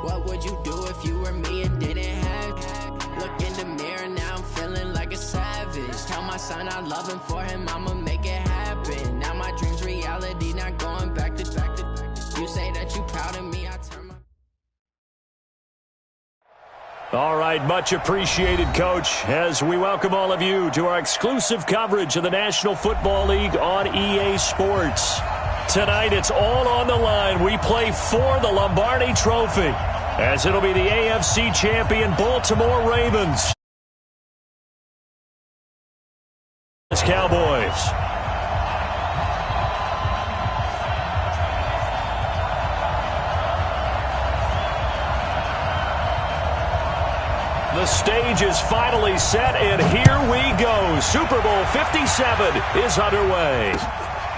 What would you do if you were me and didn't have? Look in the mirror, now I'm feeling like a savage. Tell my son I love him, for him I'ma make it happen. Now my dream's reality, not going back to. You say that you proud of me, I turn my... All right, much appreciated, Coach, as we welcome all of you to our exclusive coverage of the National Football League on EA Sports. Tonight, it's all on the line. We play for the Lombardi Trophy, as it'll be the AFC champion Baltimore Ravens. Cowboys. The stage is finally set, and here we go. Super Bowl 57 is underway.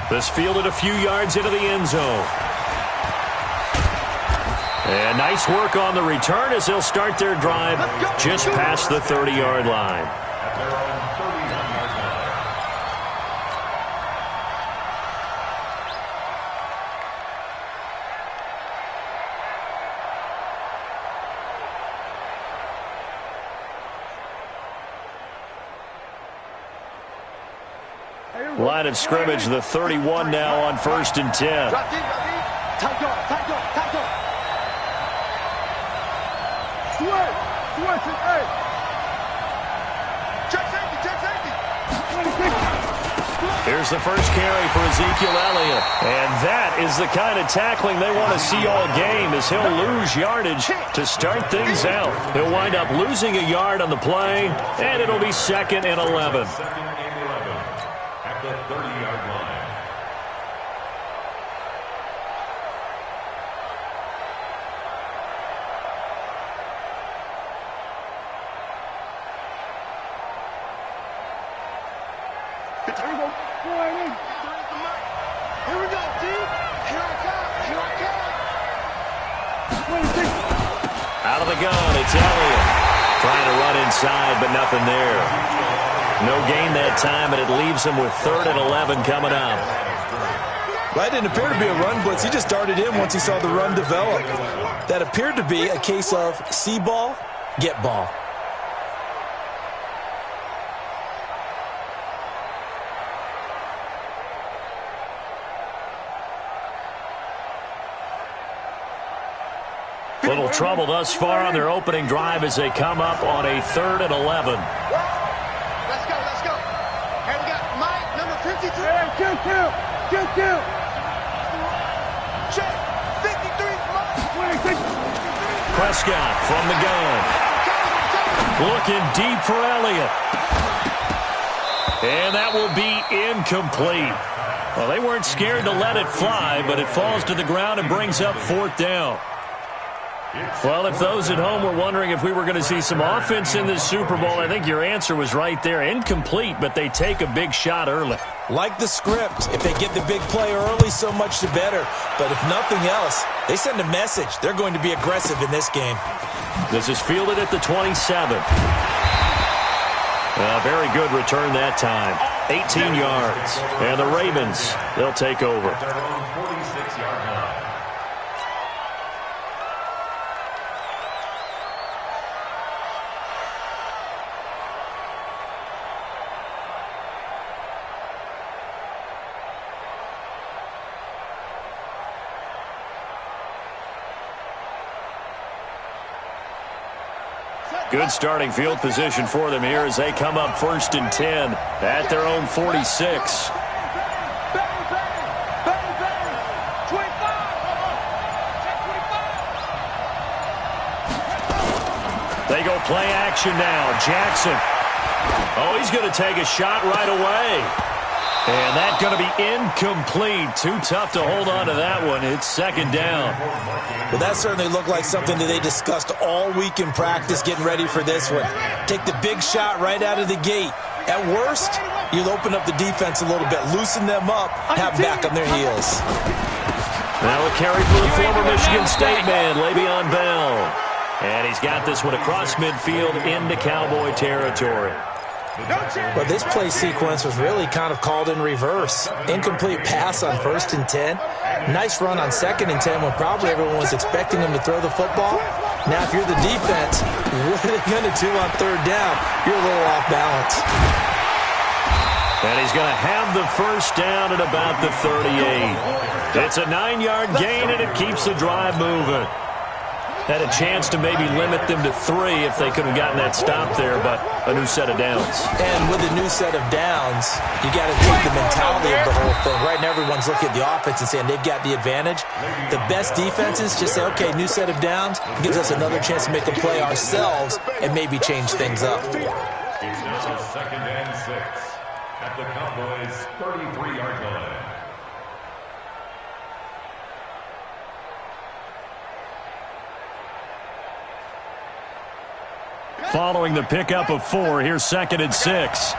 This fielded a few yards into the end zone. And nice work on the return as they'll start their drive just past the 30-yard line. Line of scrimmage, the 31 now on 1st and 10. Here's the first carry for Ezekiel Elliott. And that is the kind of tackling they want to see all game, as he'll lose yardage to start things out. He'll wind up losing a yard on the play, and it'll be 2nd and 11. At the 30-yard line. Here we go, D. Here I come. Out of the gun, it's Elliott. Trying to run inside, but nothing there. No gain that time, and it leaves him with 3rd and 11 coming up. That didn't appear to be a run blitz. He just darted in once he saw the run develop. That appeared to be a case of see ball, get ball. Little trouble thus far on their opening drive as they come up on a 3rd and 11. Let's go. Here we got Mike, number 53. Q. Check. 53. Prescott from the gun. Looking deep for Elliott. And that will be incomplete. Well, they weren't scared to let it fly, but it falls to the ground and brings up 4th down. Well, if those at home were wondering if we were going to see some offense in this Super Bowl, I think your answer was right there. Incomplete, but they take a big shot early. Like the script, if they get the big play early, so much the better. But if nothing else, they send a message. They're going to be aggressive in this game. This is fielded at the 27. Very good return that time. 18 yards. And the Ravens, they'll take over. Their own 46-yard line. Good starting field position for them here as they come up 1st and 10 at their own 46. They go play action now. Jackson. Oh, he's going to take a shot right away. And that's going to be incomplete. Too tough to hold on to that one. It's 2nd down. Well, that certainly looked like something that they discussed all week in practice getting ready for this one. Take the big shot right out of the gate. At worst, you'll open up the defense a little bit, loosen them up, have them back on their heels. Now a carry for the former Michigan State man, Le'Veon Bell. And he's got this one across midfield into Cowboy territory. Well, this play sequence was really kind of called in reverse. Incomplete pass on 1st and 10. Nice run on 2nd and 10 when probably everyone was expecting him to throw the football. Now, if you're the defense, what are they going to do on 3rd down? You're a little off balance. And he's going to have the 1st down at about the 38. It's a 9-yard gain, and it keeps the drive moving. Had a chance to maybe limit them to 3 if they could have gotten that stop there, but a new set of downs. And with a new set of downs, you got to take the mentality of the whole thing. Right now, everyone's looking at the offense and saying they've got the advantage. The best defenses just say, okay, new set of downs. It gives us another chance to make a play ourselves and maybe change things up. It's now 2nd and 6 at the Cowboys' 33-yard line. Following the pickup of 4, here's 2nd and 6.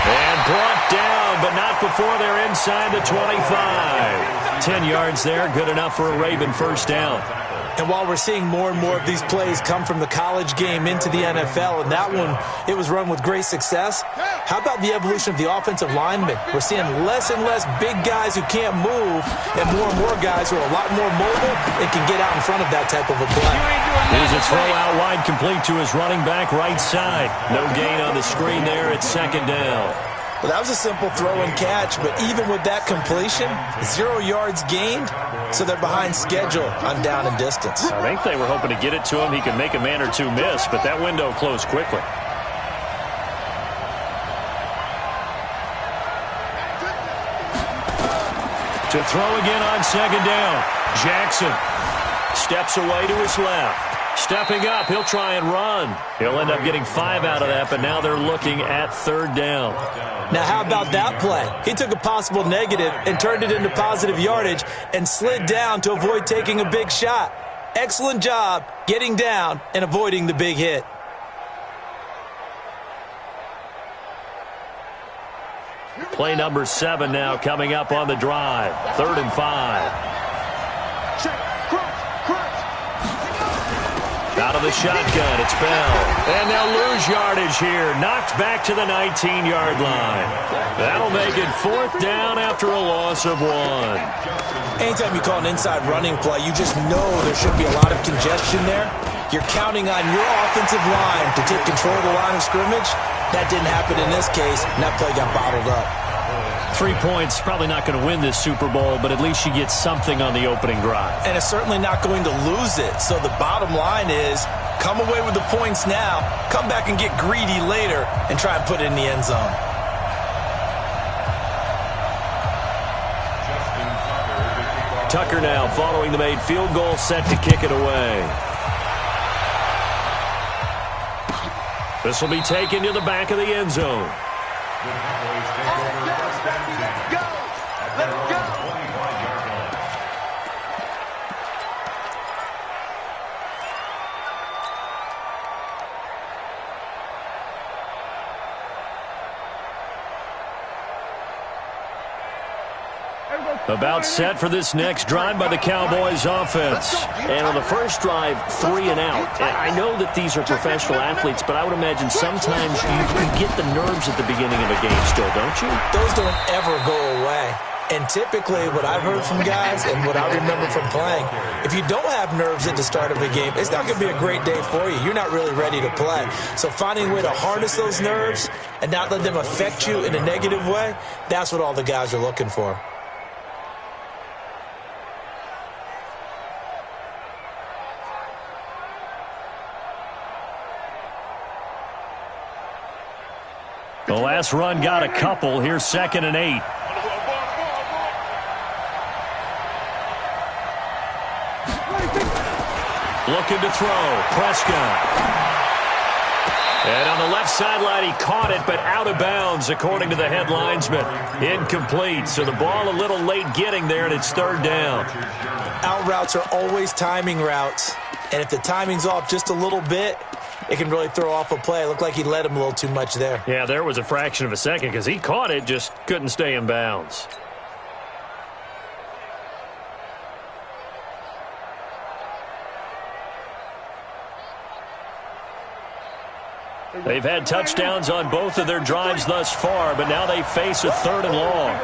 And brought down, but not before they're inside the 25. 10 yards there, good enough for a Raven 1st down. And while we're seeing more and more of these plays come from the college game into the NFL, and that one, it was run with great success, how about the evolution of the offensive linemen? We're seeing less and less big guys who can't move and more guys who are a lot more mobile and can get out in front of that type of a play. Here's a throw out wide, complete to his running back right side. No gain on the screen there. It's 2nd down. Well, that was a simple throw and catch, but even with that completion, 0 yards gained, so they're behind schedule on down and distance. I think they were hoping to get it to him. He could make a man or two miss, but that window closed quickly. To throw again on 2nd down. Jackson steps away to his left. Stepping up, he'll try and run. He'll end up getting 5 out of that, but now they're looking at 3rd down. Now, how about that play? He took a possible negative and turned it into positive yardage and slid down to avoid taking a big shot. Excellent job getting down and avoiding the big hit. Play number 7 now coming up on the drive. 3rd and 5. Out of the shotgun, it's Bell. And they'll lose yardage here. Knocked back to the 19-yard line. That'll make it 4th down after a loss of 1. Anytime you call an inside running play, you just know there should be a lot of congestion there. You're counting on your offensive line to take control of the line of scrimmage. That didn't happen in this case, and that play got bottled up. 3 points, probably not going to win this Super Bowl, but at least you get something on the opening drive. And it's certainly not going to lose it. So the bottom line is, come away with the points now, come back and get greedy later, and try and put it in the end zone. Tucker now following the made field goal, set to kick it away. This will be taken to the back of the end zone. The Cowboys take over 1st and 10 at their own 25-yard line. About set for this next drive by the Cowboys offense. And on the first drive, 3 and out. And I know that these are professional athletes, but I would imagine sometimes you get the nerves at the beginning of a game still, don't you? Those don't ever go away. And typically what I've heard from guys and what I remember from playing, if you don't have nerves at the start of a game, it's not going to be a great day for you. You're not really ready to play. So finding a way to harness those nerves and not let them affect you in a negative way, that's what all the guys are looking for. The last run got a couple. Here's 2nd and 8. Looking to throw. Prescott. And on the left sideline, he caught it, but out of bounds, according to the head linesman. Incomplete. So the ball a little late getting there, and it's 3rd down. Out routes are always timing routes. And if the timing's off just a little bit, it can really throw off a play. It looked like he led him a little too much there. Yeah, there was a fraction of a second because he caught it, just couldn't stay in bounds. They've had touchdowns on both of their drives thus far, but now they face a 3rd and long.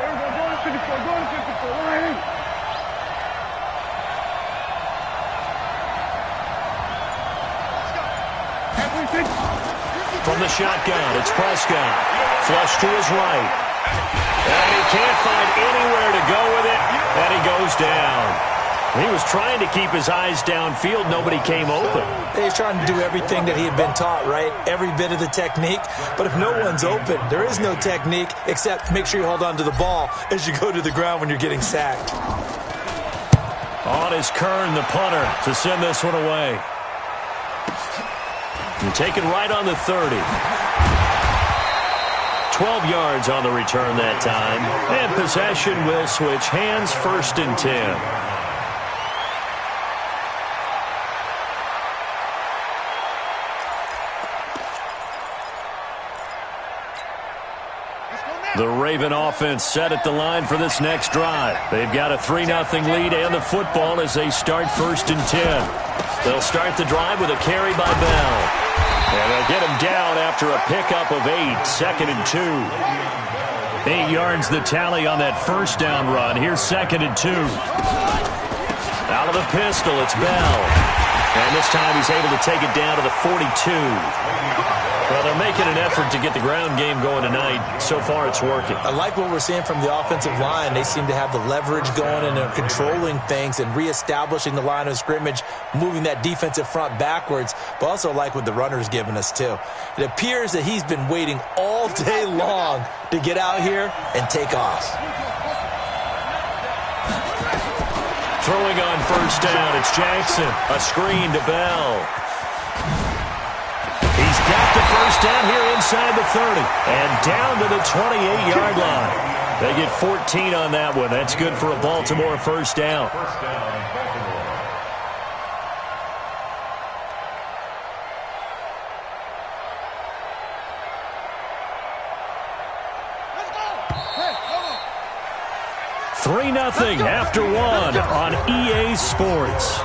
From the shotgun, it's Prescott. Flush to his right. And he can't find anywhere to go with it, and he goes down. He was trying to keep his eyes downfield. Nobody came open. He's trying to do everything that he had been taught, right? Every bit of the technique. But if no one's open, there is no technique except make sure you hold on to the ball as you go to the ground when you're getting sacked. On is Kern, the punter, to send this one away. And taken right on the 30. 12 yards on the return that time. And possession will switch hands, 1st and 10. The Raven offense set at the line for this next drive. They've got a 3-0 lead and the football as they start 1st and 10. They'll start the drive with a carry by Bell. And they'll get him down after a pickup of 8, 2nd and 2. 8 yards the tally on that 1st down run. Here's 2nd and 2. Out of the pistol, it's Bell. And this time he's able to take it down to the 42. Well, they're making an effort to get the ground game going tonight. So far, it's working. I like what we're seeing from the offensive line. They seem to have the leverage going and they're controlling things and reestablishing the line of scrimmage, moving that defensive front backwards, but also like what the runner's giving us, too. It appears that he's been waiting all day long to get out here and take off. Throwing on 1st down, it's Jackson. A screen to Bell. He's got the 1st down here inside the 30 and down to the 28-yard line. They get 14 on that one. That's good for a Baltimore 1st down. Let's go. 3-0 after 1 on EA Sports.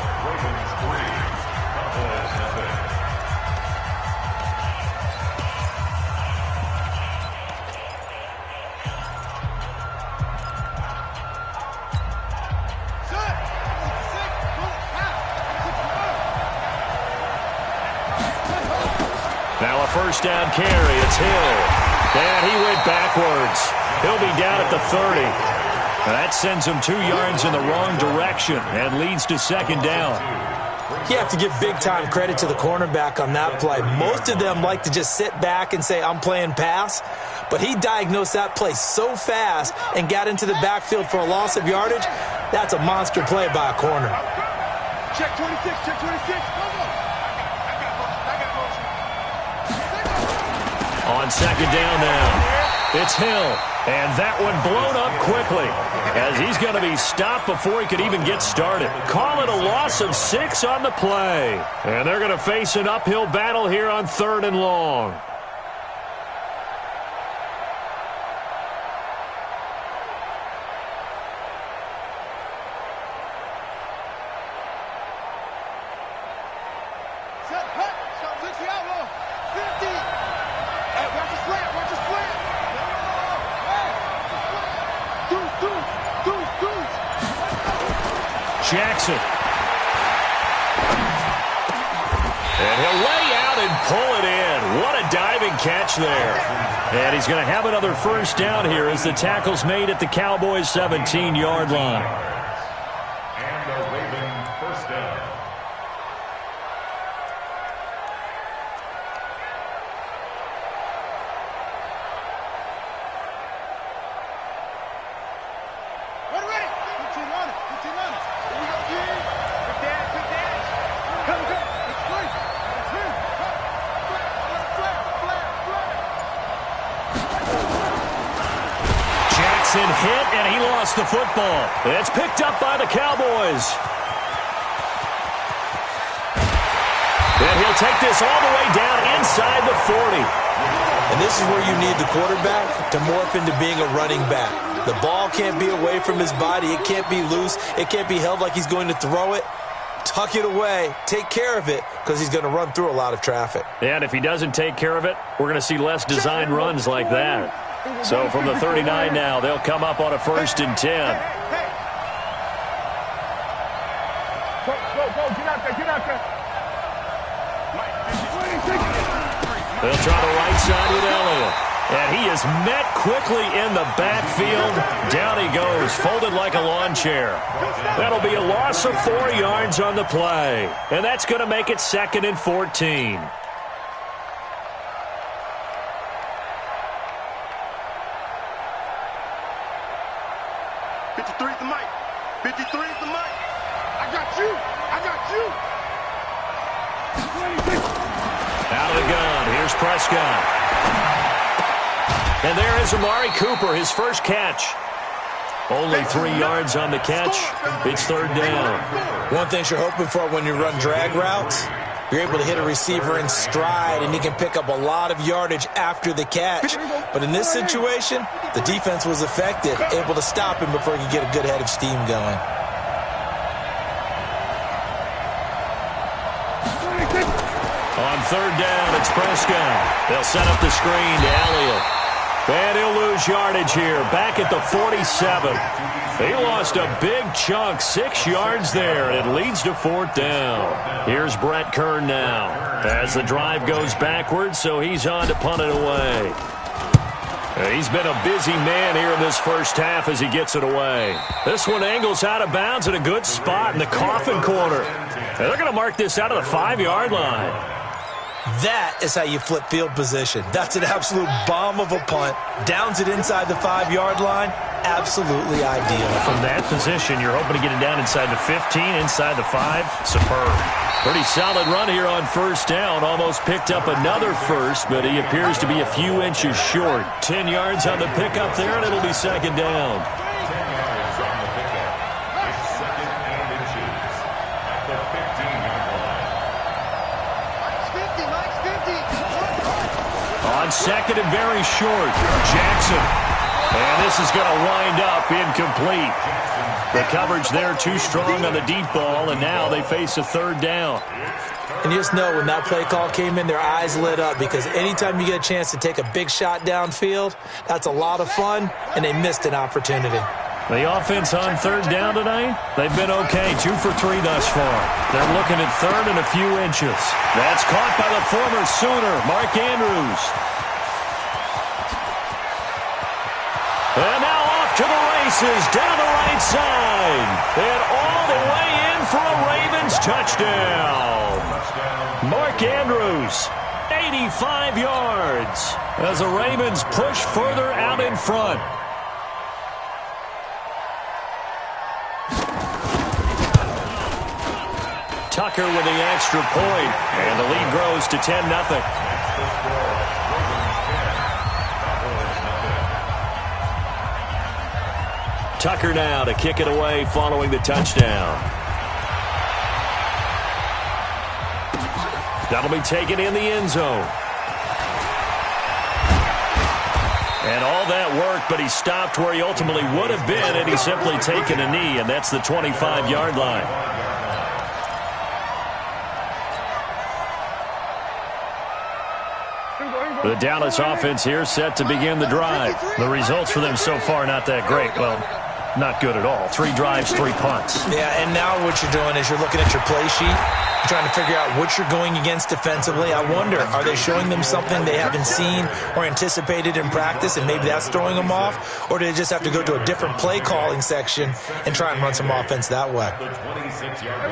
Now a 1st down carry. It's Hill. And he went backwards. He'll be down at the 30. That sends him 2 yards in the wrong direction and leads to 2nd down. You have to give big-time credit to the cornerback on that play. Most of them like to just sit back and say, I'm playing pass. But he diagnosed that play so fast and got into the backfield for a loss of yardage. That's a monster play by a corner. Check 26, check 26. On 2nd down now, it's Hill. And that one blown up quickly as he's going to be stopped before he could even get started. Call it a loss of 6 on the play. And they're going to face an uphill battle here on 3rd and long. Jackson. And he'll lay out and pull it in. What a diving catch there. And he's going to have another 1st down here as the tackle's made at the Cowboys' 17-yard line. And a Raven 1st down. Hit, and he lost the football. It's picked up by the Cowboys. And he'll take this all the way down inside the 40. And this is where you need the quarterback to morph into being a running back. The ball can't be away from his body. It can't be loose. It can't be held like he's going to throw it. tuck it away, take care of it, because he's going to run through a lot of traffic. And if he doesn't take care of it, we're going to see less design runs like that. So from the 39 now, they'll come up on a 1st and 10. Go, get out there. They'll try the right side with Elliott. And he is met quickly in the backfield. Down he goes, folded like a lawn chair. That'll be a loss of 4 yards on the play. And that's going to make it 2nd and 14. Out of the gun, here's Prescott. And there is Amari Cooper, his first catch. Only 3 yards on the catch. It's 3rd down. One thing you're hoping for when you run drag routes, you're able to hit a receiver in stride, and he can pick up a lot of yardage after the catch. But in this situation, the defense was effective, able to stop him before he could get a good head of steam going. On 3rd down, it's Prescott. They'll set up the screen to Elliott. And he'll lose yardage here, back at the 47. He lost a big chunk, 6 yards there, and it leads to 4th down. Here's Brett Kern now, as the drive goes backwards, so he's on to punt it away. He's been a busy man here in this first half as he gets it away. This one angles out of bounds at a good spot in the coffin corner. And they're going to mark this out of the 5-yard line. That is how you flip field position. That's an absolute bomb of a punt. Downs it inside the 5-yard line. Absolutely ideal. From that position, you're hoping to get it down inside the 15, inside the 5. Superb. Pretty solid run here on 1st down. Almost picked up another first, but he appears to be a few inches short. 10 yards on the pickup there, and it'll be 2nd down. On 2nd and very short, Jackson. And this is going to wind up incomplete. The coverage there too strong on the deep ball, and now they face a 3rd down. And you just know when that play call came in, their eyes lit up, because anytime you get a chance to take a big shot downfield, that's a lot of fun, and they missed an opportunity. The offense on 3rd down tonight, they've been okay. 2 for 3 thus far. They're looking at 3rd and a few inches. That's caught by the former Sooner, Mark Andrews. And now off to the races, down the right side. And all the way in for a Ravens touchdown. Mark Andrews, 85 yards, as the Ravens push further out in front. Tucker with the extra point, and the lead grows to 10-0. Tucker now to kick it away following the touchdown. That'll be taken in the end zone. And all that work, but he stopped where he ultimately would have been, and he's simply taken a knee, and that's the 25-yard line. The Dallas offense here set to begin the drive. The results for them so far not that great. Well, not good at all. 3 drives, 3 punts. Yeah, and now what you're doing is you're looking at your play sheet, trying to figure out what you're going against defensively. I wonder, are they showing them something they haven't seen or anticipated in practice, and maybe that's throwing them off? Or do they just have to go to a different play calling section and try and run some offense that way?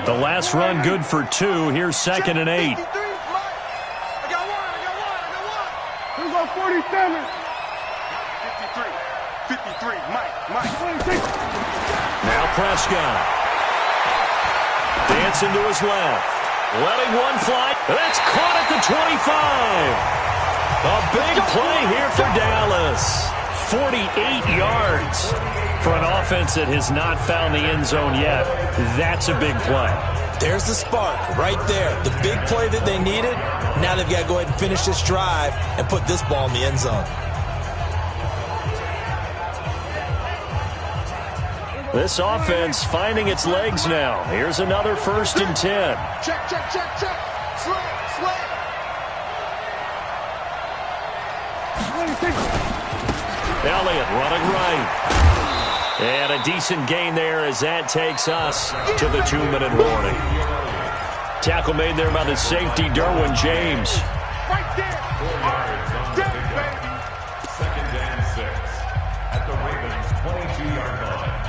The last run good for 2. Here's 2nd and 8. Who's on 47? 53, Mike. Now Prescott. Dancing to his left. Letting one fly. That's caught at the 25. A big play here for Dallas. 48 yards for an offense that has not found the end zone yet. That's a big play. There's the spark right there. The big play that they needed. Now they've got to go ahead and finish this drive and put this ball in the end zone. This offense finding its legs now. Here's another 1st and 10. Check, check, check, check. Slant. Elliott running right. And a decent gain there as that takes us to the 2-minute warning. Tackle made there by the safety, Derwin James. Right there. 4 yards on the baby. 2nd and 6 at the Ravens' 22-yard line.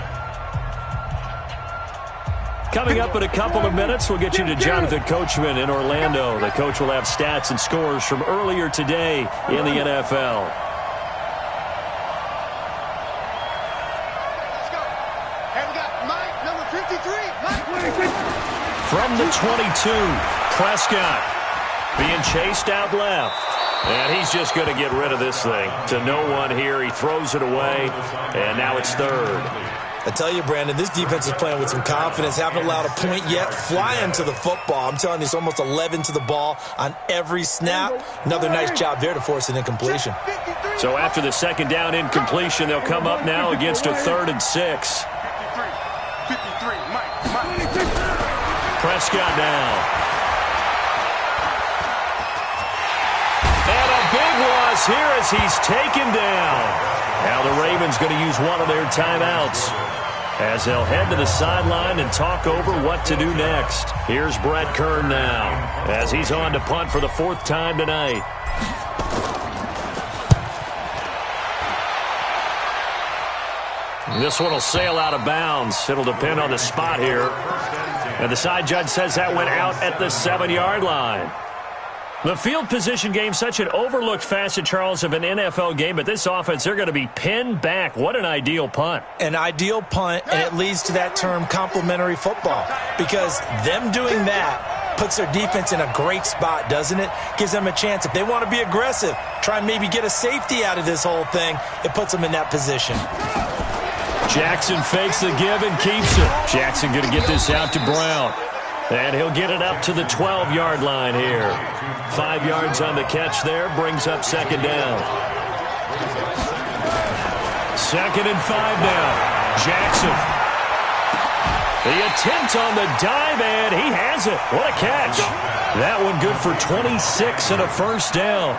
Coming up in a couple of minutes, we'll get you to Jonathan Coachman in Orlando. The coach will have stats and scores from earlier today in the NFL. From the 22, Prescott being chased out left. And he's just going to get rid of this thing. To no one here. He throws it away, and now it's 3rd. I tell you, Brandon, this defense is playing with some confidence. Haven't allowed a point yet. Flying to the football. I'm telling you, it's almost 11 to the ball on every snap. Another nice job there to force an incompletion. So after the 2nd down incompletion, they'll come up now against a 3rd and 6. 53, Mike. Prescott now. And a big loss here as he's taken down. Now the Ravens going to use one of their timeouts as they'll head to the sideline and talk over what to do next. Here's Brett Kern now as he's on to punt for the 4th time tonight. This one will sail out of bounds. It'll depend on the spot here. And the side judge says that went out at the 7-yard line. The field position game, such an overlooked facet, Charles, of an NFL game. But this offense, they're going to be pinned back. What an ideal punt. An ideal punt, and it leads to that term complementary football. Because them doing that puts their defense in a great spot, doesn't it? Gives them a chance. If they want to be aggressive, try and maybe get a safety out of this whole thing, it puts them in that position. Jackson fakes the give and keeps it. Jackson going to get this out to Brown. And he'll get it up to the 12-yard line here. 5 yards on the catch there. Brings up 2nd down. 2nd and 5 now. Jackson. The attempt on the dive, and he has it. What a catch. That one good for 26 and a 1st down.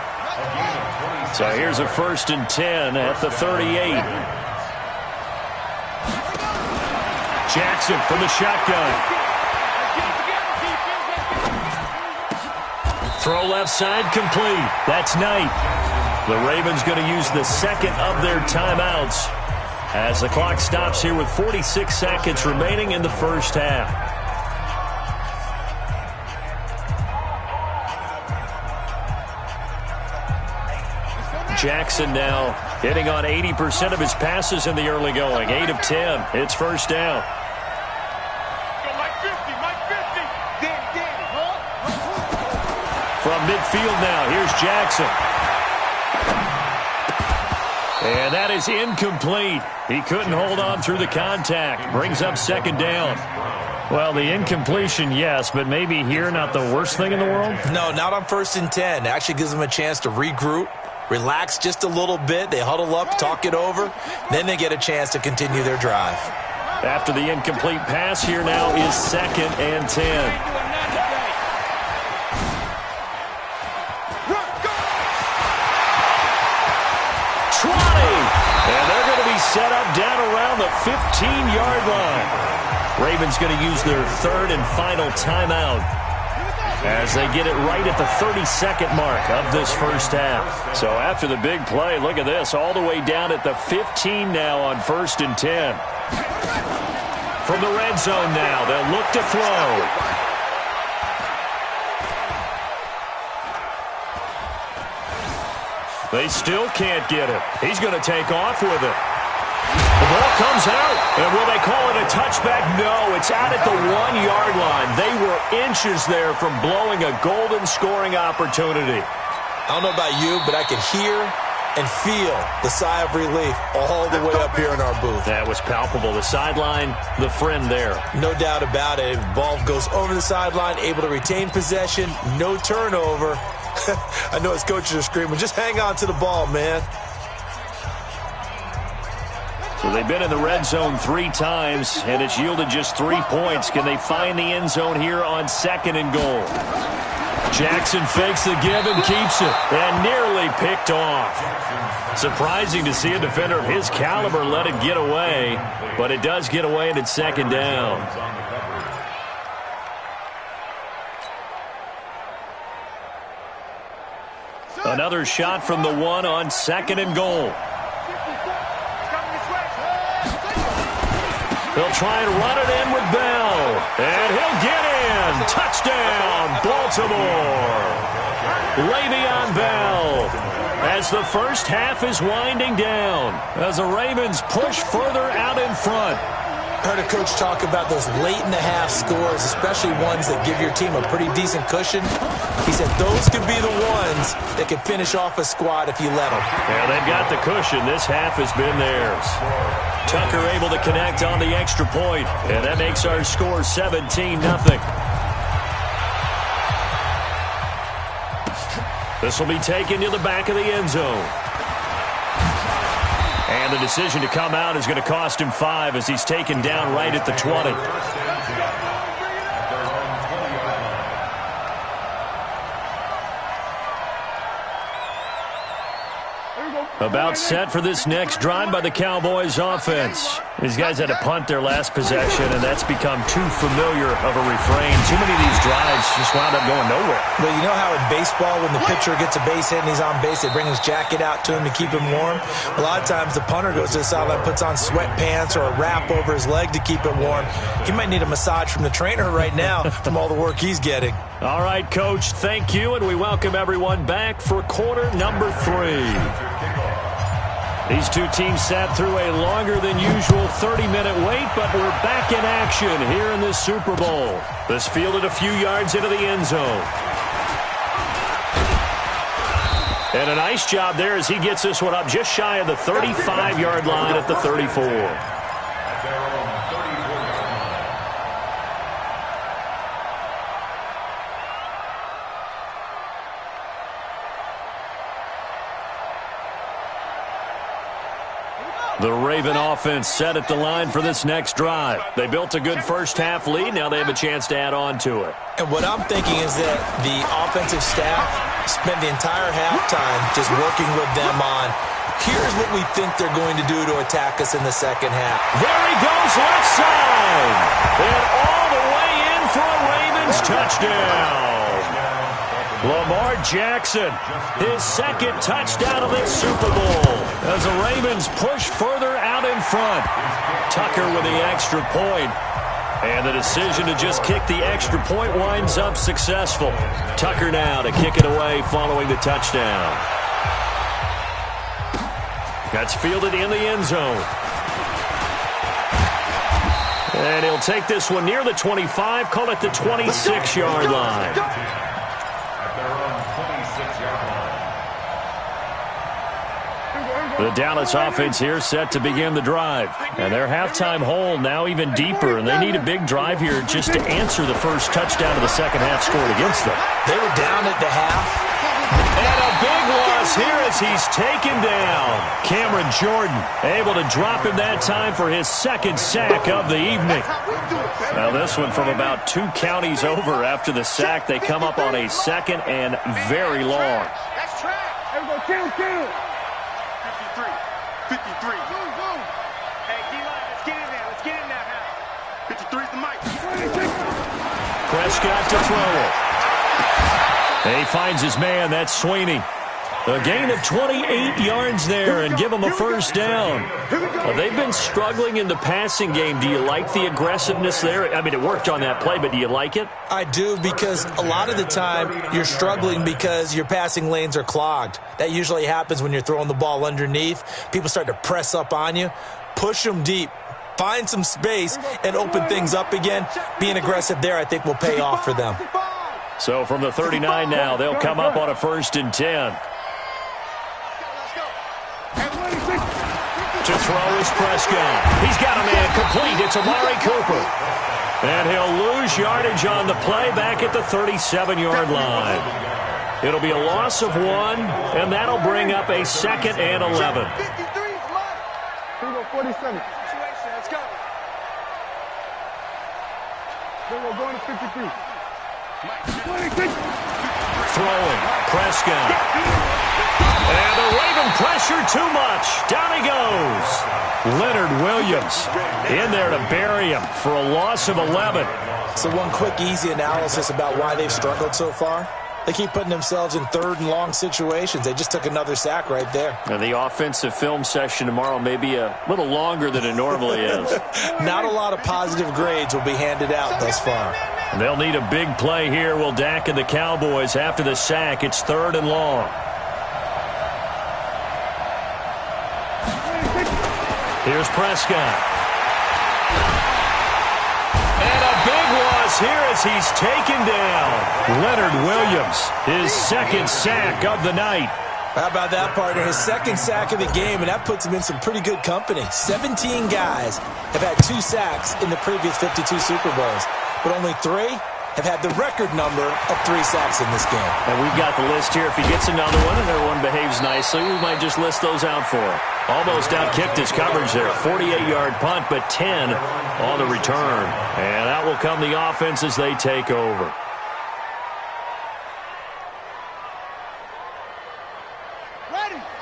So here's a 1st and 10 at the 38. Jackson from the shotgun. Throw left side complete. That's Knight. The Ravens going to use the 2nd of their timeouts as the clock stops here with 46 seconds remaining in the 1st half. Jackson now hitting on 80% of his passes in the early going. 8 of 10. It's 1st down. From midfield now, here's Jackson. And that is incomplete. He couldn't hold on through the contact. Brings up 2nd down. Well, the incompletion, yes, but maybe here not the worst thing in the world? No, not on 1st and 10. It actually gives them a chance to regroup, relax just a little bit. They huddle up, talk it over. Then they get a chance to continue their drive. After the incomplete pass, here now is 2nd and 10. And they're going to be set up down around the 15-yard line. Ravens going to use their 3rd and final timeout as they get it right at the 32nd mark of this 1st half. So after the big play, look at this, all the way down at the 15 now on 1st and 10. From the red zone now, they'll look to throw. They still can't get it. He's going to take off with it. The ball comes out, and will they call it a touchback? No, it's out at the 1-yard line. They were inches there from blowing a golden scoring opportunity. I don't know about you, but I could hear and feel the sigh of relief all the way up here in our booth. That was palpable. The sideline, the friend there. No doubt about it. Ball goes over the sideline, able to retain possession, no turnover. I know his coaches are screaming, just hang on to the ball, man. So they've been in the red zone 3 times, and it's yielded just 3 points. Can they find the end zone here on 2nd and goal? Jackson fakes the give and keeps it, and nearly picked off. Surprising to see a defender of his caliber let it get away, but it does get away, and it's 2nd down. Another shot from the 1 on 2nd and goal. They'll try and run it in with Bell. And he'll get in. Touchdown, Baltimore. Le'Veon Bell. As the first half is winding down, as the Ravens push further out in front. Heard a coach talk about those late-in-the-half scores, especially ones that give your team a pretty decent cushion. He said those could be the ones that can finish off a squad if you let them. Yeah, they've got the cushion. This half has been theirs. Tucker able to connect on the extra point, and that makes our score 17-0. This will be taken to the back of the end zone. And the decision to come out is going to cost him 5 as he's taken down right at the 20. About set for this next drive by the Cowboys offense. These guys had to punt their last possession, and that's become too familiar of a refrain. Too many of these drives just wound up going nowhere. But you know how in baseball, when the pitcher gets a base hit and he's on base, they bring his jacket out to him to keep him warm? A lot of times the punter goes to the sideline, puts on sweatpants or a wrap over his leg to keep it warm. He might need a massage from the trainer right now from all the work he's getting. All right, Coach, thank you, and we welcome everyone back for quarter number 3. These two teams sat through a longer than usual 30-minute wait, but we're back in action here in this Super Bowl. This fielded a few yards into the end zone. And a nice job there as he gets this one up just shy of the 35-yard line at the 34. The Raven offense set at the line for this next drive. They built a good first-half lead. Now they have a chance to add on to it. And what I'm thinking is that the offensive staff spent the entire halftime just working with them on, here's what we think they're going to do to attack us in the second half. There he goes left side. And all the way in for a Ravens touchdown. Lamar Jackson, his second touchdown of this Super Bowl as the Ravens push further out in front. Tucker with the extra point. And the decision to just kick the extra point winds up successful. Tucker now to kick it away following the touchdown. That's fielded in the end zone. And he'll take this one near the 25, call it the 26-yard line. The Dallas offense here set to begin the drive. And their halftime hole now even deeper, and they need a big drive here just to answer the first touchdown of the second half scored against them. They were down at the half. And a big loss here as he's taken down. Cameron Jordan able to drop him that time for his second sack of the evening. Now this one from about 2 counties over after the sack. They come up on a second and very long. That's track. There we go. Kill. 53. Hey, D-line, let's get in there. Let's get in there now. 53's the mic. Prescott to throw it. And he finds his man. That's Sweeney. A gain of 28 yards there and give them a first down. Well, they've been struggling in the passing game. Do you like the aggressiveness there? I mean, it worked on that play, but do you like it? I do, because a lot of the time you're struggling because your passing lanes are clogged. That usually happens when you're throwing the ball underneath. People start to press up on you. Push them deep. Find some space and open things up again. Being aggressive there, I think, will pay off for them. So from the 39 now, they'll come up on a 1st and 10. To throw is Prescott. He's got a man complete. It's Amari Cooper. And he'll lose yardage on the play back at the 37-yard line. It'll be a loss of 1, and that'll bring up a 2nd and 11. 47. Let's go. We're going to 53. Throwing. Prescott. And the Raven pressure too much. Down he goes. Leonard Williams in there to bury him for a loss of 11. So one quick, easy analysis about why they've struggled so far. They keep putting themselves in third and long situations. They just took another sack right there. And the offensive film session tomorrow may be a little longer than it normally is. Not a lot of positive grades will be handed out thus far. They'll need a big play here, will Dak and the Cowboys. After the sack, it's 3rd and long. Here's Prescott. And a big loss here as he's taken down. Leonard Williams, his 2nd sack of the night. How about that, partner? His 2nd sack of the game, and that puts him in some pretty good company. 17 guys have had 2 sacks in the previous 52 Super Bowls, but only 3 have had the record number of 3 sacks in this game. And we've got the list here. If he gets another one and everyone behaves nicely, we might just list those out for him. Almost outkicked his coverage there. 48-yard punt, but 10 on the return. And out will come the offense as they take over.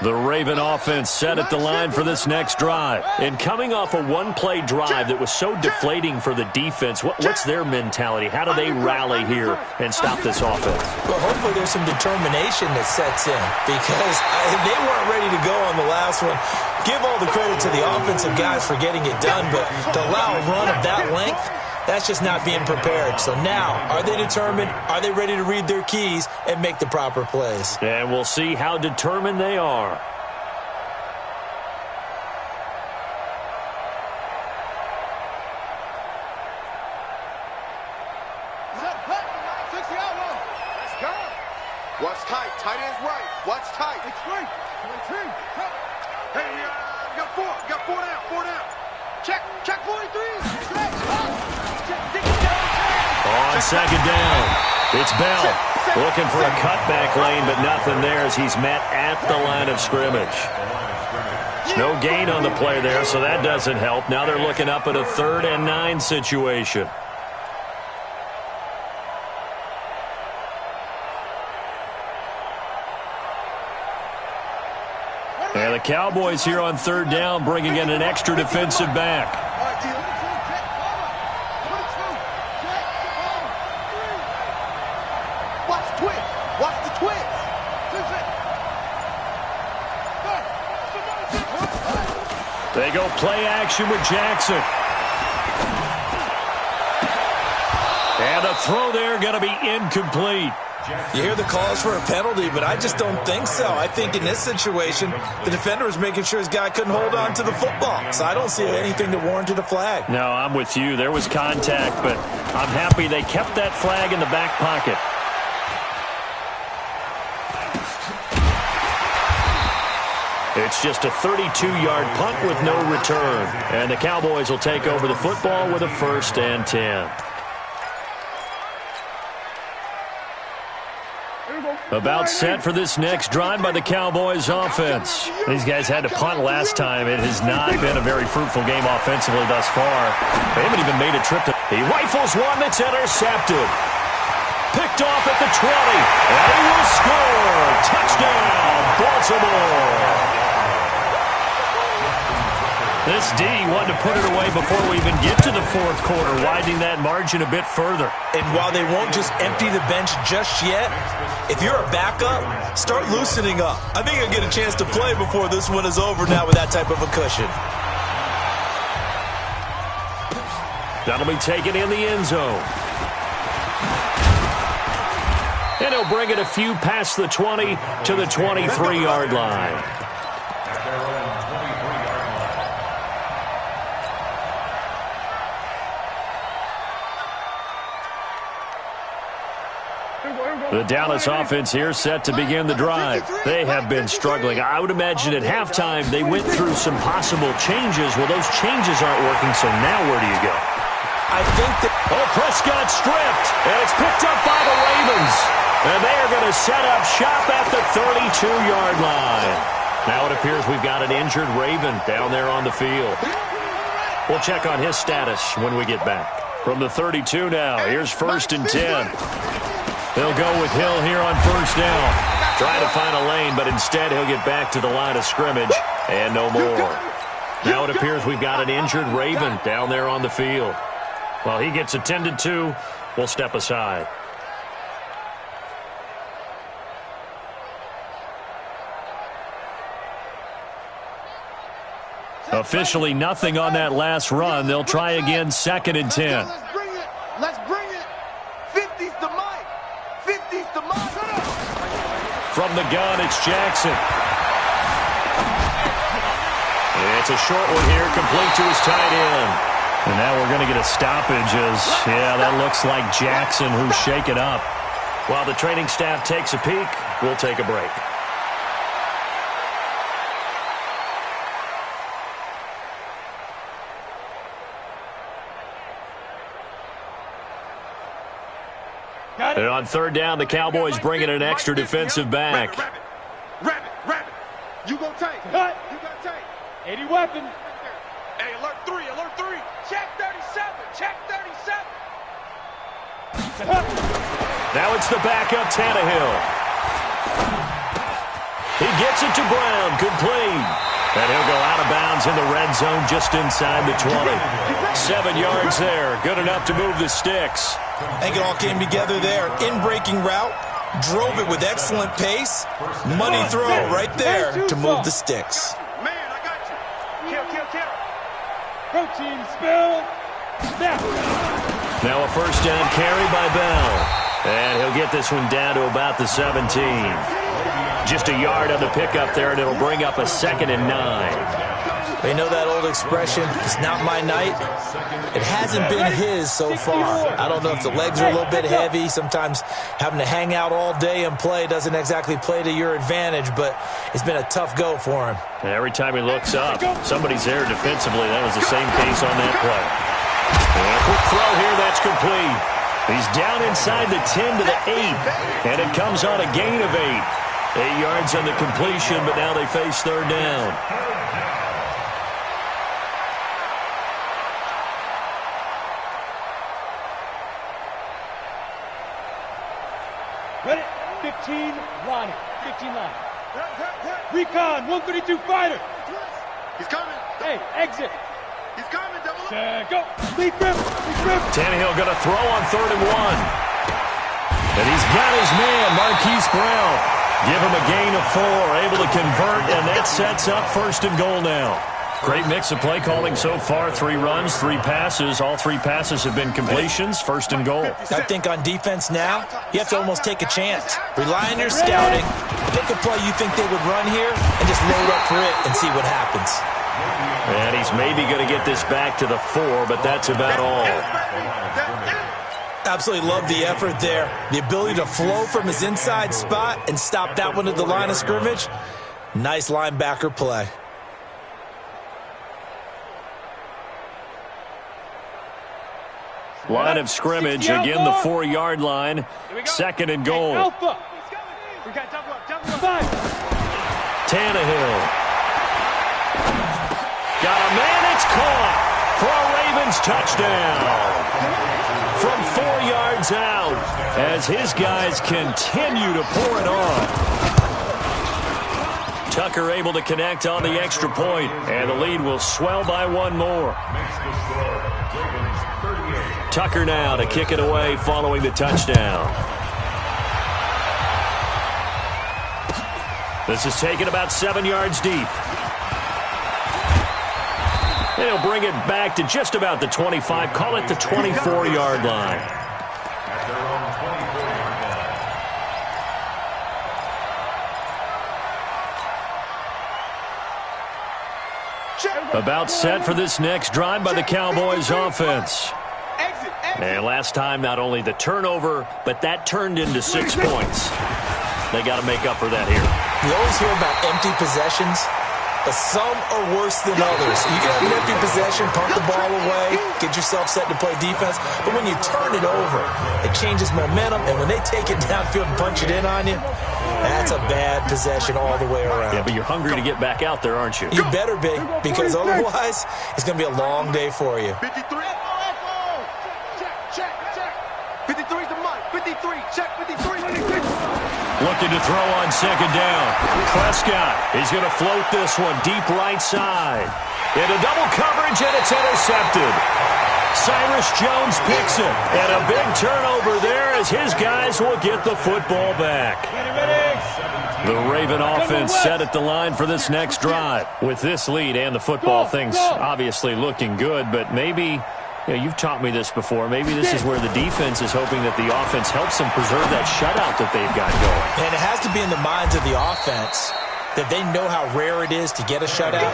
The Raven offense set at the line for this next drive. And coming off a one-play drive that was so deflating for the defense, what's their mentality? How do they rally here and stop this offense? Well, hopefully there's some determination that sets in because they weren't ready to go on the last one. Give all the credit to the offensive guys for getting it done, but to allow a run of that length, that's just not being prepared. So now, are they determined? Are they ready to read their keys and make the proper plays? And we'll see how determined they are. Watch tight. Tight ends right. Watch tight. It's right. Hey, we got 4. We got 4 down. 4 down. Check 43. On 2nd down, it's Bell looking for a cutback lane, but nothing there as he's met at the line of scrimmage. No gain on the play there, so that doesn't help. Now they're looking up at a 3rd and 9 situation. And the Cowboys here on 3rd down bringing in an extra defensive back. They go play action with Jackson. And the throw there going to be incomplete. You hear the calls for a penalty, but I just don't think so. I think in this situation, the defender was making sure his guy couldn't hold on to the football. So I don't see anything that warranted a flag. No, I'm with you. There was contact, but I'm happy they kept that flag in the back pocket. It's just a 32-yard punt with no return. And the Cowboys will take over the football with a 1st and 10. About set for this next drive by the Cowboys offense. These guys had to punt last time. It has not been a very fruitful game offensively thus far. They haven't even made a trip to... He rifles one that's intercepted. Picked off at the 20. And he will score. Touchdown, Baltimore. This D wanted to put it away before we even get to the 4th quarter, widening that margin a bit further. And while they won't just empty the bench just yet, if you're a backup, start loosening up. I think you'll get a chance to play before this one is over now with that type of a cushion. That'll be taken in the end zone. And he'll bring it a few past the 20 to the 23-yard line. The Dallas offense here set to begin the drive. They have been struggling. I would imagine at halftime they went through some possible changes. Well, those changes aren't working, so now where do you go? I think that... Oh, Prescott stripped, and it's picked up by the Ravens. And they are going to set up shop at the 32-yard line. Now it appears we've got an injured Raven down there on the field. We'll check on his status when we get back. From the 32 now, here's 1st and 10. They'll go with Hill here on 1st down. Trying to find a lane, but instead he'll get back to the line of scrimmage and no more. Now it appears we've got an injured Raven down there on the field. While he gets attended to, we'll step aside. Officially nothing on that last run. They'll try again, 2nd and 10. Let's bring it. Let's bring it. 50's the mic. 50's the mic. From the gun, it's Jackson. It's a short one here, complete to his tight end. And now we're going to get a stoppage as, yeah, that looks like Jackson who's shaken up. While the training staff takes a peek, we'll take a break. And on 3rd down, the Cowboys bringing an extra defensive back. Rabbit. You go take. Cut. You got take. 80 weapon. Hey, alert 3. Check 37. Now it's the backup, Tannehill. He gets it to Brown, complete. And he'll go out of bounds in the red zone just inside the 20. 7 yards there, good enough to move the sticks. I think it all came together there. In-breaking route, drove it with excellent pace. Money throw right there to move the sticks. Man, I got you. Kill. Protein spill. Snap. Now a 1st down carry by Bell. And he'll get this one down to about the 17. Just a yard on the pickup there, and it'll bring up a 2nd and 9. They know that old expression, it's not my night. It hasn't been his so far. I don't know if the legs are a little bit heavy. Sometimes having to hang out all day and play doesn't exactly play to your advantage, but it's been a tough go for him. And every time he looks up, somebody's there defensively. That was the same case on that play. And a quick throw here, that's complete. He's down inside the 10 to the 8, and it comes on a gain of 8. 8 yards on the completion, but now they face 3rd down. Ready? 15 line. Recon, 132 fighter. He's coming. Hey, exit. He's coming. Double up. Go. Lead grip. Tannehill going to throw on 3rd and 1. And he's got his man, Marquise Brown. Give him a gain of 4, able to convert, and that sets up 1st and goal now. Great mix of play calling so far. 3 runs, 3 passes. All 3 passes have been completions. 1st and goal. I think on defense now, you have to almost take a chance. Rely on your scouting. Pick a play you think they would run here and just load up for it and see what happens. And he's maybe going to get this back to the 4, but that's about all. Absolutely love the effort there. The ability to flow from his inside spot and stop that one at the line of scrimmage. Nice linebacker play. Line of scrimmage, again the 4-yard line. 2nd and goal. Alpha. We got double up. Tannehill. Got a man, it's caught for a Ravens touchdown. From 4 yards out as his guys continue to pour it on. Tucker able to connect on the extra point, and the lead will swell by 1 more. Tucker now to kick it away following the touchdown. This is taken about 7 yards deep. And he'll bring it back to just about the 25, call it the 24-yard line. At their own 24-yard line. About set for this next drive by the Cowboys offense. And last time, not only the turnover, but that turned into 6 points. They got to make up for that here. You always hear about empty possessions. but some are worse than others. You can have an empty possession, punt the ball away, get yourself set to play defense, but when you turn it over, it changes momentum, and when they take it downfield and punch it in on you, that's a bad possession all the way around. Yeah, but you're hungry to get back out there, aren't you? You better be, because otherwise, it's going to be a long day for you. 53. Check. 53's the mark. 53. Check 53. Looking to throw on second down. Prescott, he's going to float this one deep right side. Into double coverage, and it's intercepted. Cyrus Jones picks it. And a big turnover there as his guys will get the football back. The Raven offense set at the line for this next drive. With this lead and the football, things obviously looking good, but maybe... you've taught me this before. Maybe this is where the defense is hoping that the offense helps them preserve that shutout that they've got going. And it has to be in the minds of the offense that they know how rare it is to get a shutout.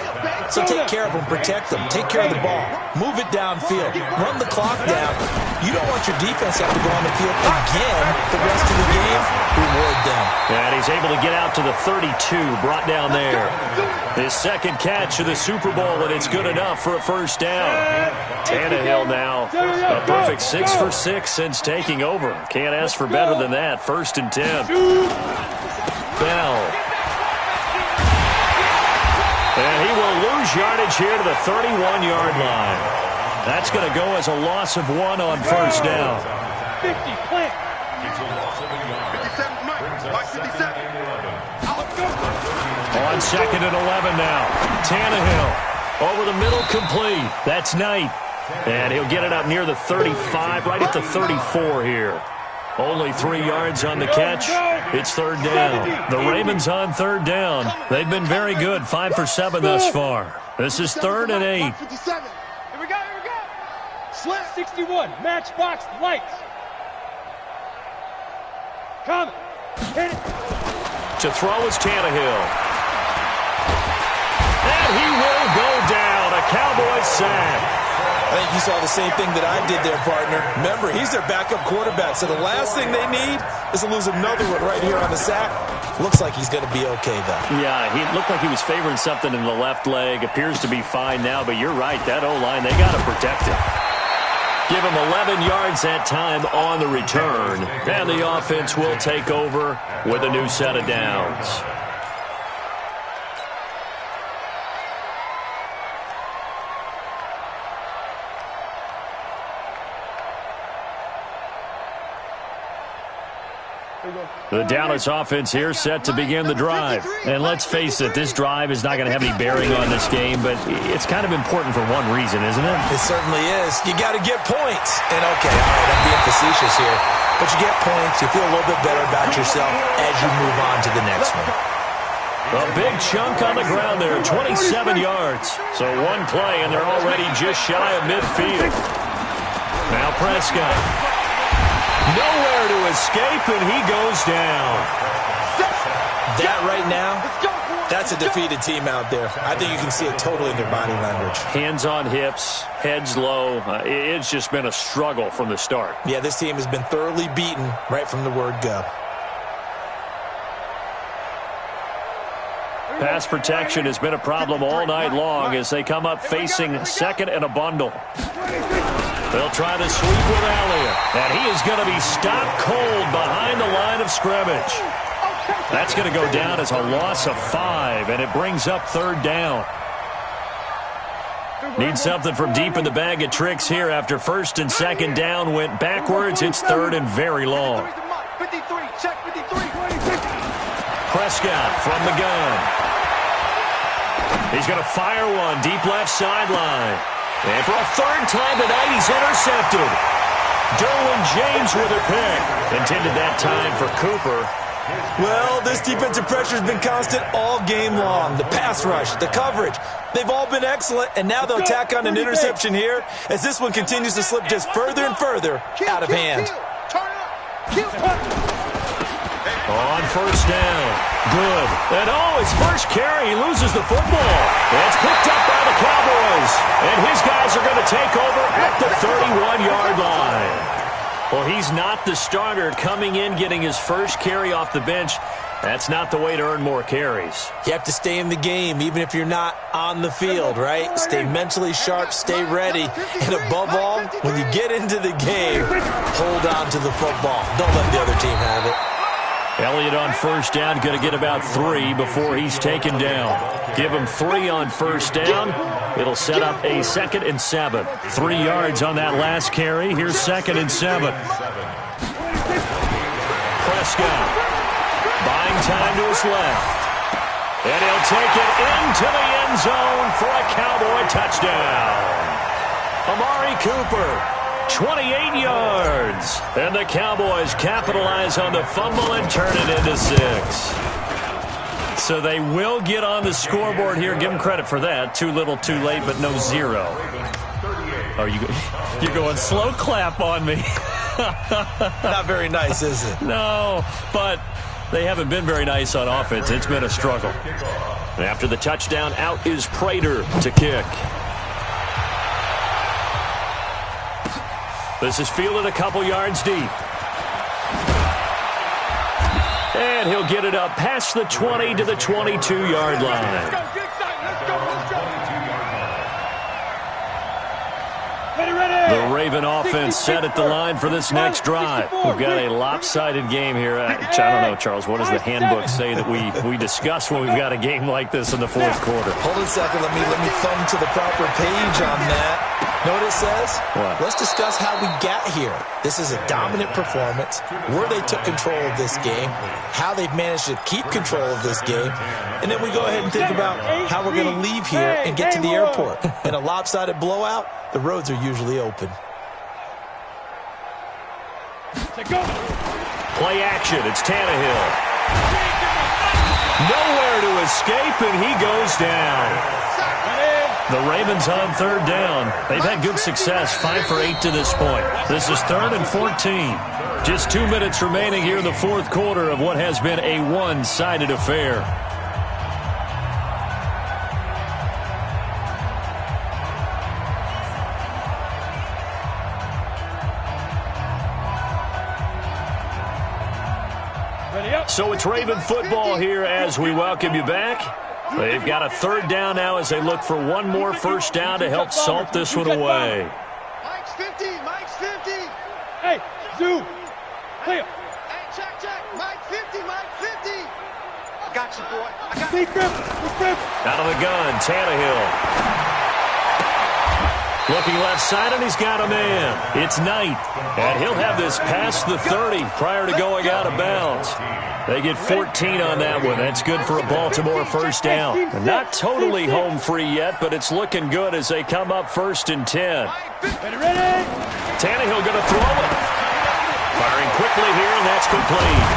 So take care of them, protect them, take care of the ball, move it downfield, run the clock down. You don't want your defense to have to go on the field again the rest of the game. Reward them. And he's able to get out to the 32, brought down there. His second catch of the Super Bowl, and it's good enough for a first down. Tannehill now a perfect 6 for 6 since taking over. Can't ask for better than that. 1st and 10. Bell. And he will lose yardage here to the 31-yard line. That's going to go as a loss of 1 on first down. 50, plant. 57, Mike 57. On 2nd and 11 now. Tannehill over the middle, complete. That's Knight. And he'll get it up near the 35, right at the 34 here. Only 3 yards on the catch. It's third down. The Ravens on third down. They've been very good, 5 for 7 thus far. This is 3rd and 8. 57. Here we go. Slam. 61, matchbox lights. Come. Hit it. To throw is Tannehill. And he will go down. A Cowboys sack. I think you saw the same thing that I did there, partner. Remember, he's their backup quarterback, so the last thing they need is to lose another one right here on the sack. Looks like he's going to be okay, though. Yeah, he looked like he was favoring something in the left leg. Appears to be fine now, but you're right. That O-line, they got to protect him. Give him 11 yards that time on the return. And the offense will take over with a new set of downs. The Dallas offense here set to begin the drive. And let's face it, this drive is not going to have any bearing on this game, but it's kind of important for one reason, isn't it? It certainly is. You got to get points. And okay, all right, I'm being facetious here. But you get points, you feel a little bit better about yourself as you move on to the next one. A big chunk on the ground there, 27 yards. So one play, and they're already just shy of midfield. Now Prescott. Nowhere to escape, and he goes down. That right now, that's a defeated team out there. I think you can see it totally in their body language. Hands on hips, heads low. It's just been a struggle from the start. Yeah, this team has been thoroughly beaten right from the word go. Pass protection has been a problem all night long as they come up facing 2nd and a bundle. They'll try to sweep with Elliott, and he is going to be stopped cold behind the line of scrimmage. That's going to go down as a loss of 5, and it brings up 3rd down. Need something from deep in the bag of tricks here after 1st and 2nd down went backwards. It's 3rd and very long. 53, check 53. Prescott from the gun. He's going to fire one deep left sideline. And for a 3rd time tonight, he's intercepted. Derwin James with a pick. Intended that time for Cooper. Well, this defensive pressure has been constant all game long. The pass rush, the coverage, they've all been excellent, and now they'll tack on an interception here as this one continues to slip just further and further out of hand. On first down. Good. And his first carry, he loses the football. It's picked up by the Cowboys. And his guys are going to take over at the 31-yard line. Well, he's not the starter coming in, getting his first carry off the bench. That's not the way to earn more carries. You have to stay in the game, even if you're not on the field, right? Stay mentally sharp, stay ready, and above all, when you get into the game, hold on to the football. Don't let the other team have it. Elliott on first down, going to get about 3 before he's taken down. Give him 3 on first down. It'll set up a 2nd and 7. 3 yards on that last carry. Here's 2nd and 7. Prescott buying time to his left. And he'll take it into the end zone for a Cowboy touchdown. Amari Cooper, 28 yards. And the Cowboys capitalize on the fumble and turn it into 6. So they will get on the scoreboard here. Give them credit for that. Too little, too late, but no 0. Oh, you're going slow clap on me. Not very nice, is it? No, but they haven't been very nice on offense. It's been a struggle. And after the touchdown, out is Prater to kick. This is fielded a couple yards deep. And he'll get it up past the 20 to the 22-yard line. The Raven offense set at the line for this next drive. We've got a lopsided game here. I don't know, Charles, what does the handbook say that we discuss when we've got a game like this in the fourth quarter? Hold on a second. Let me thumb to the proper page on that. Know what it says? What? Let's discuss how we got here. This is a dominant performance, where they took control of this game, how they've managed to keep control of this game, and then we go ahead and think about how we're going to leave here and get to the airport. In a lopsided blowout, the roads are usually open. Play action. It's Tannehill. Nowhere to escape, and he goes down. The Ravens on third down. They've had good success, 5 for 8 to this point. This is 3rd and 14. Just 2 minutes remaining here in the fourth quarter of what has been a one-sided affair. So it's Raven football here as we welcome you back. They've got a 3rd down now as they look for one more first down to help salt this one away. Mike's 50, Mike's 50. Hey, Zoo. Clear. Hey, check. Mike 50, Mike 50. I got you, boy. I got Big grip. Out of the gun, Tannehill. Looking left side, and he's got a man. It's Knight, and he'll have this past the 30 prior to going out of bounds. They get 14 on that one. That's good for a Baltimore first down. They're not totally home free yet, but it's looking good as they come up 1st and 10. Ready. Tannehill going to throw it. Firing quickly here, and that's complete.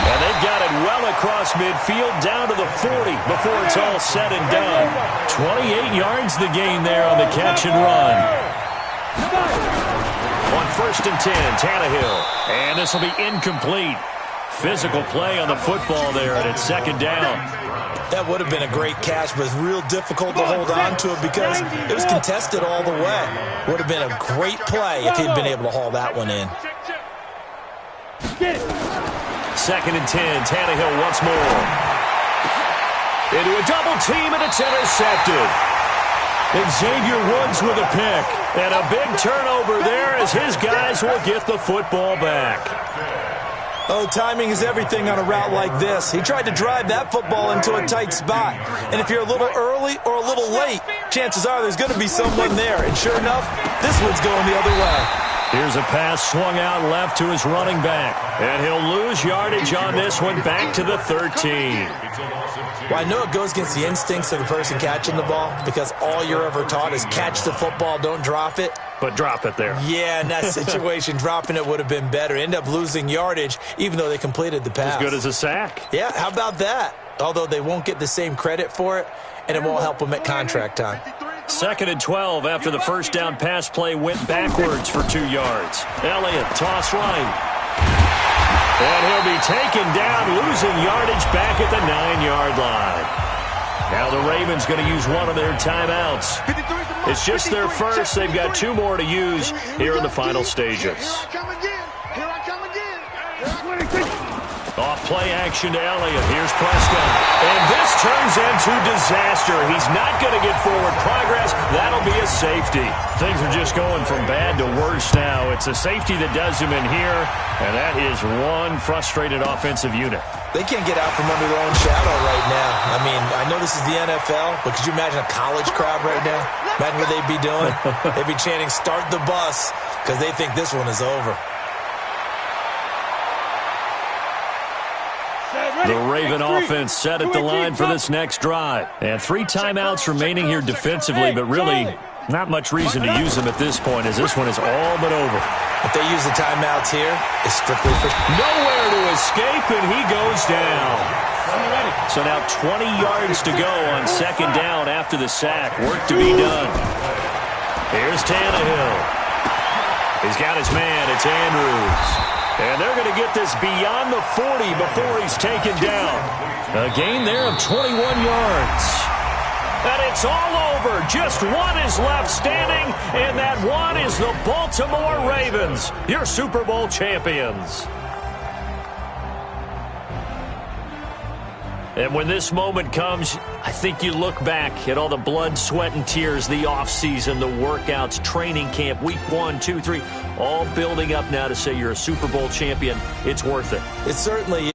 And they've got it well across midfield down to the 40 before it's all said and done. 28 yards the gain there on the catch and run. On 1st and 10, Tannehill. And this will be incomplete. Physical play on the football there, and it's 2nd down. That would have been a great catch, but it's real difficult to hold on to it because it was contested all the way. Would have been a great play if he'd been able to haul that one in. 2nd and 10, Tannehill once more. Into a double team, and it's intercepted. Xavier Woods with a pick. And a big turnover there as his guys will get the football back. Oh, timing is everything on a route like this. He tried to drive that football into a tight spot. And if you're a little early or a little late, chances are there's going to be someone there. And sure enough, this one's going the other way. Here's a pass swung out left to his running back. And he'll lose yardage on this one back to the 13. Well, I know it goes against the instincts of the person catching the ball because all you're ever taught is catch the football, don't drop it. But drop it there. Yeah, in that situation, dropping it would have been better. End up losing yardage even though they completed the pass. As good as a sack. Yeah, how about that? Although they won't get the same credit for it, and it won't help them at contract time. 2nd and 12 after the first down pass play went backwards for 2 yards. Elliott, toss right. And he'll be taken down, losing yardage back at the 9-yard line. Now the Ravens going to use one of their timeouts. It's just their first. They've got 2 more to use here in the final stages. Off play action to Elliott. Here's Prescott. And this turns into disaster. He's not going to get forward progress. That'll be a safety. Things are just going from bad to worse now. It's a safety that does him in here, and that is one frustrated offensive unit. They can't get out from under their own shadow right now. I mean, I know this is the NFL, but could you imagine a college crowd right now? Imagine what they'd be doing. They'd be chanting, "Start the bus," because they think this one is over. The Raven offense set at the line for this next drive. And 3 timeouts remaining here defensively, but really not much reason to use them at this point, as this one is all but over. If they use the timeouts here, it's strictly for... Nowhere to escape, and he goes down. So now 20 yards to go on second down after the sack. Work to be done. Here's Tannehill. He's got his man. It's Andrews. And they're going to get this beyond the 40 before he's taken down. A gain there of 21 yards. And it's all over. Just one is left standing, and that one is the Baltimore Ravens, your Super Bowl champions. And when this moment comes, I think you look back at all the blood, sweat, and tears, the offseason, the workouts, training camp, week 1, 2, 3, all building up now to say you're a Super Bowl champion. It's worth it. It certainly